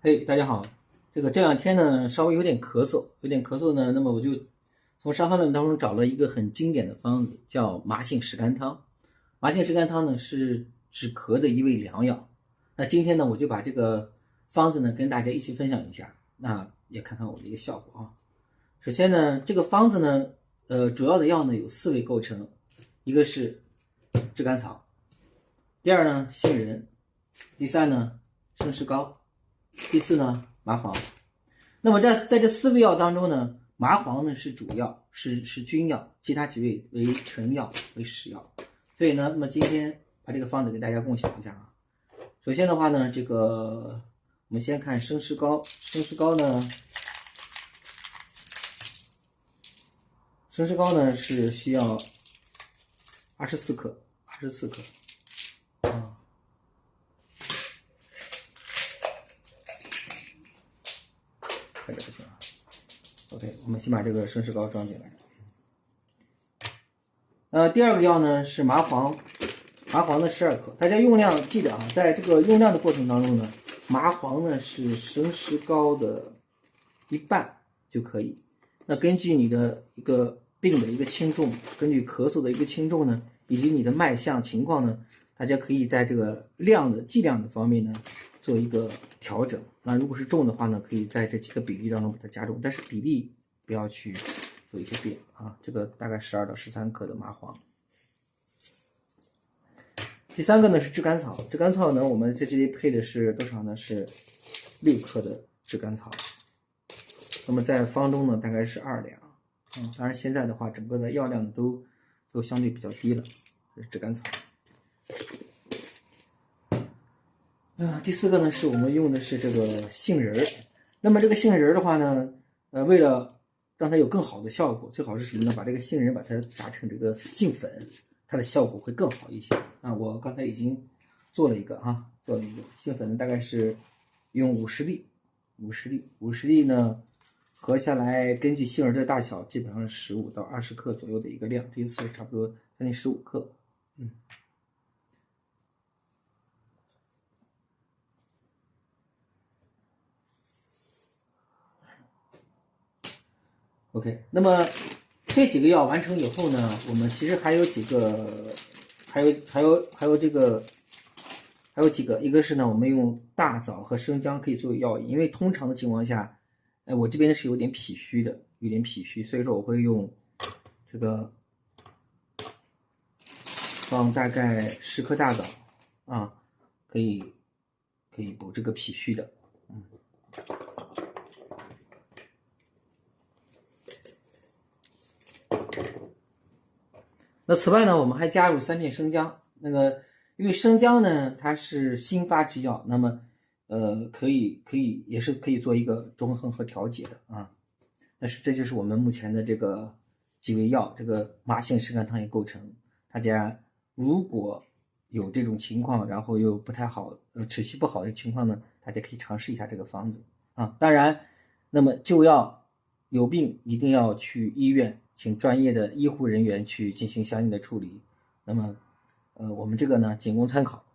嘿，大家好，这两天呢稍微有点咳嗽呢，那么我就从《伤寒论》当中找了一个很经典的方子，叫麻杏石甘汤。麻杏石甘汤呢是止咳的一味良药。那今天呢我就把这个方子呢跟大家一起分享一下，那也看看我的一个效果啊。首先呢，这个方子呢，主要的药呢有4味构成，一个是炙甘草，第二呢杏仁，第三呢生石膏。第四呢，麻黄。那么在这4味药当中呢，麻黄呢是主药，是君药，其他几味为臣药，为使药。所以呢，那么今天把这个方子给大家共享一下啊。首先的话呢，我们先看生石膏，生石膏呢是需要24克，24克。这个不行啊。OK， 我们先把这个生石膏装进来。第二个药呢是麻黄，麻黄呢12克。大家用量记得啊，在这个用量的过程当中呢，麻黄呢是生石膏的1半就可以。那根据你的一个病的一个轻重，根据咳嗽的一个轻重呢，以及你的脉象情况呢，大家可以在这个剂量的方面呢做一个调整。那如果是重的话呢，可以在这几个比例当中把它加重，但是比例不要去做一些变啊。这个大概12到13克的麻黄。第三个呢是炙甘草，炙甘草呢我们在这里配的是多少呢？是6克的炙甘草。那么在方中呢大概是2两。当然现在的话整个的药量都相对比较低了。这是炙甘草。第4个呢是我们用的是这个杏仁。那么这个杏仁的话呢，为了让它有更好的效果，最好是什么呢？把这个杏仁把它打成这个杏粉，它的效果会更好一些。我刚才已经做了一个杏粉，大概是用50粒，50粒呢合下来，根据杏仁的大小，基本上是15到20克左右的一个量，这一次差不多将近15克。OK， 那么这几个药完成以后呢，我们其实还有几个，还有几个，一个是呢，我们用大枣和生姜可以作为药引，因为通常的情况下，我这边是有点脾虚的，所以说我会用这个放大概10克大枣啊，可以补这个脾虚的。那此外呢，我们还加入3片生姜。因为生姜呢，它是心发之药，那么也是可以做一个中和和调节的啊。这就是我们目前的这个几味药，这个麻杏石甘汤也构成。大家如果有这种情况，然后又不太好，持续不好的情况呢，大家可以尝试一下这个方子啊。当然，那么就要有病一定要去医院，请专业的医护人员去进行相应的处理。那么我们这个呢仅供参考。